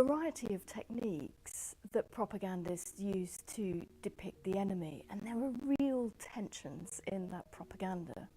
variety of techniques that propagandists use to depict the enemy, and there are real tensions in that propaganda,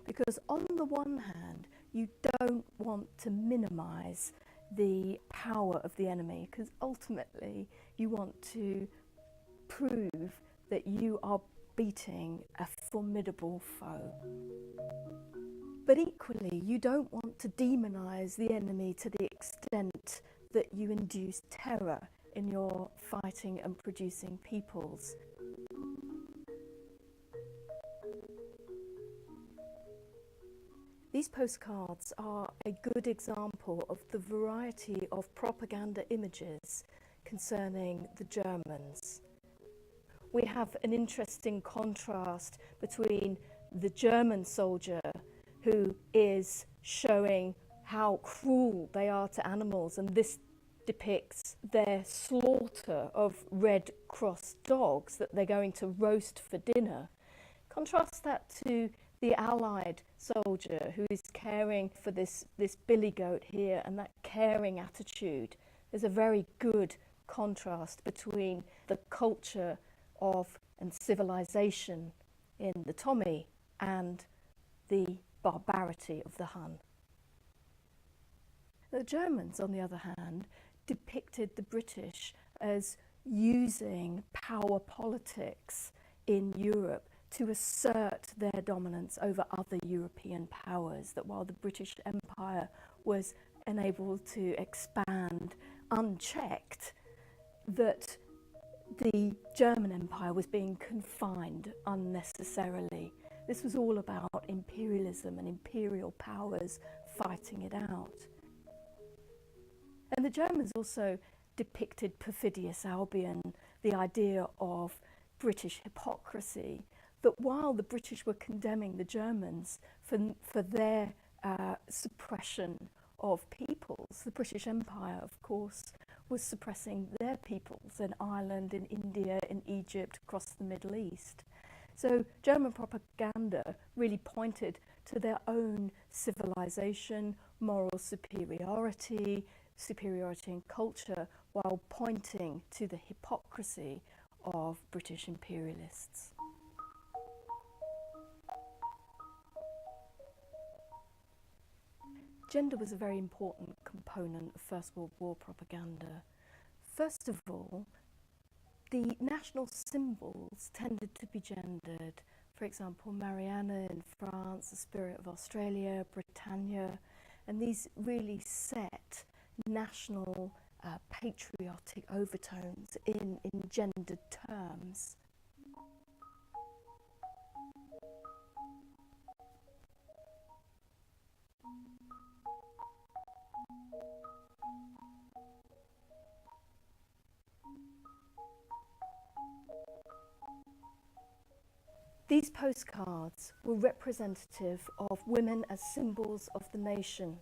because on the one hand you don't want to minimise the power of the enemy, because ultimately you want to prove that you are beating a formidable foe. But equally, you don't want to demonise the enemy to the extent that you induce terror in your fighting and producing peoples. These postcards are a good example of the variety of propaganda images concerning the Germans. We have an interesting contrast between the German soldier, who is showing how cruel they are to animals, and this depicts their slaughter of Red Cross dogs that they're going to roast for dinner. Contrast that to the Allied soldier who is caring for this billy goat here, and that caring attitude. There's a very good contrast between the culture of and civilization in the Tommy and the barbarity of the Hun. The Germans, on the other hand, depicted the British as using power politics in Europe to assert their dominance over other European powers, that while the British Empire was unable to expand unchecked, that the German Empire was being confined unnecessarily. This was all about imperialism and imperial powers fighting it out. And the Germans also depicted perfidious Albion, the idea of British hypocrisy, that while the British were condemning the Germans for their suppression of peoples, the British Empire, of course, was suppressing their peoples in Ireland, in India, in Egypt, across the Middle East. So German propaganda really pointed to their own civilization, moral superiority, superiority in culture, while pointing to the hypocrisy of British imperialists. Gender was a very important component of First World War propaganda. First of all, the national symbols tended to be gendered. For example, Mariana in France, the Spirit of Australia, Britannia, and these really set national patriotic overtones in gendered terms. These postcards were representative of women as symbols of the nation.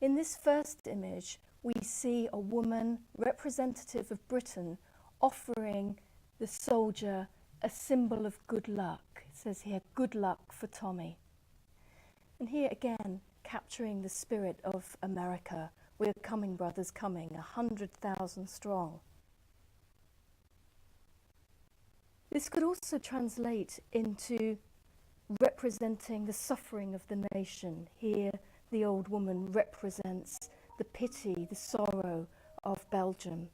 In this first image, we see a woman representative of Britain offering the soldier a symbol of good luck. It says here, "Good luck for Tommy." And here again, capturing the spirit of America. We're coming, brothers, coming, 100,000 strong. This could also translate into representing the suffering of the nation. Here, the old woman represents the pity, the sorrow of Belgium.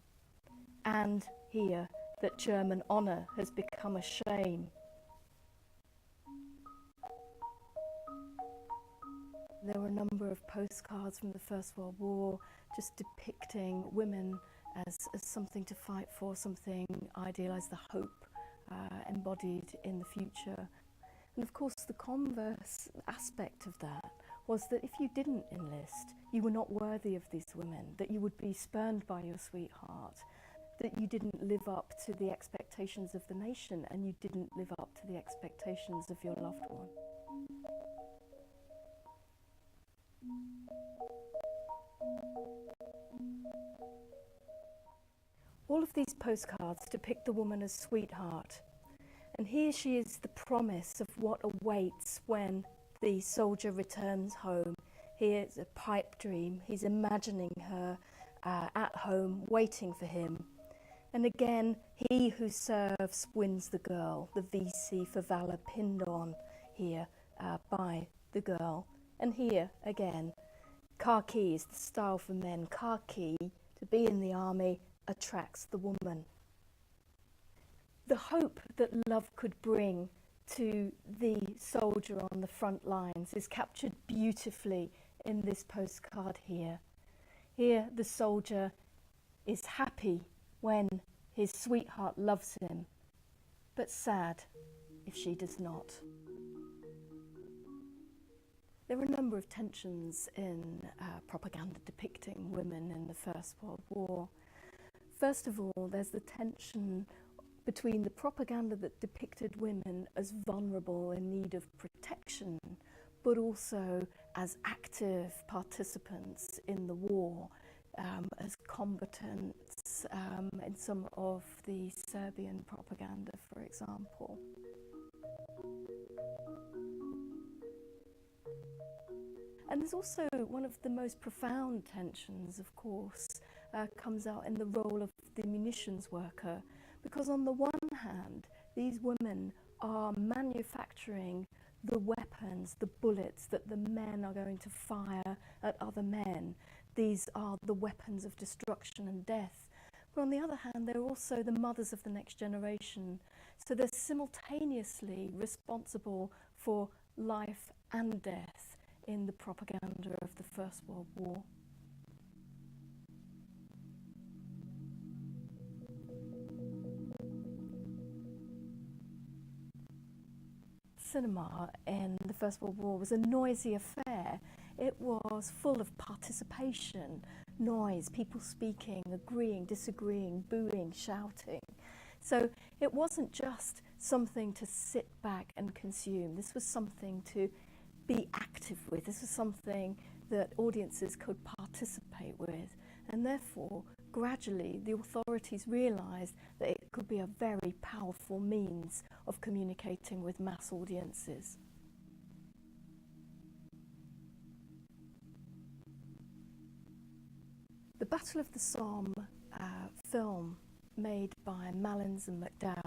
And here, that German honour has become a shame. There were a number of postcards from the First World War just depicting women as something to fight for, something idealised, the hope embodied in the future. And of course the converse aspect of that was that if you didn't enlist, you were not worthy of these women, that you would be spurned by your sweetheart, that you didn't live up to the expectations of the nation, and you didn't live up to the expectations of your loved one. All of these postcards depict the woman as sweetheart, and here she is the promise of what awaits when the soldier returns home. Here's a pipe dream. He's imagining her at home, waiting for him. And again, he who serves wins the girl. The VC for Valor pinned on here by the girl. And here, again, khaki is the style for men. Khaki, to be in the army, attracts the woman. The hope that love could bring to the soldier on the front lines is captured beautifully in this postcard here. Here, the soldier is happy when his sweetheart loves him, but sad if she does not. There are a number of tensions in propaganda depicting women in the First World War. First of all, there's the tension between the propaganda that depicted women as vulnerable in need of protection, but also as active participants in the war, as combatants in some of the Serbian propaganda, for example. And there's also one of the most profound tensions, of course, comes out in the role of the munitions worker, because on the one hand, these women are manufacturing the weapons, the bullets that the men are going to fire at other men. These are the weapons of destruction and death. But on the other hand, they're also the mothers of the next generation. So they're simultaneously responsible for life and death in the propaganda of the First World War. Cinema in the First World War was a noisy affair. It was full of participation, noise, people speaking, agreeing, disagreeing, booing, shouting. So it wasn't just something to sit back and consume. This was something to be active with. This was something that audiences could participate with. And therefore, gradually, the authorities realised that it could be a very powerful means of communicating with mass audiences. The Battle of the Somme film, made by Malins and McDowell,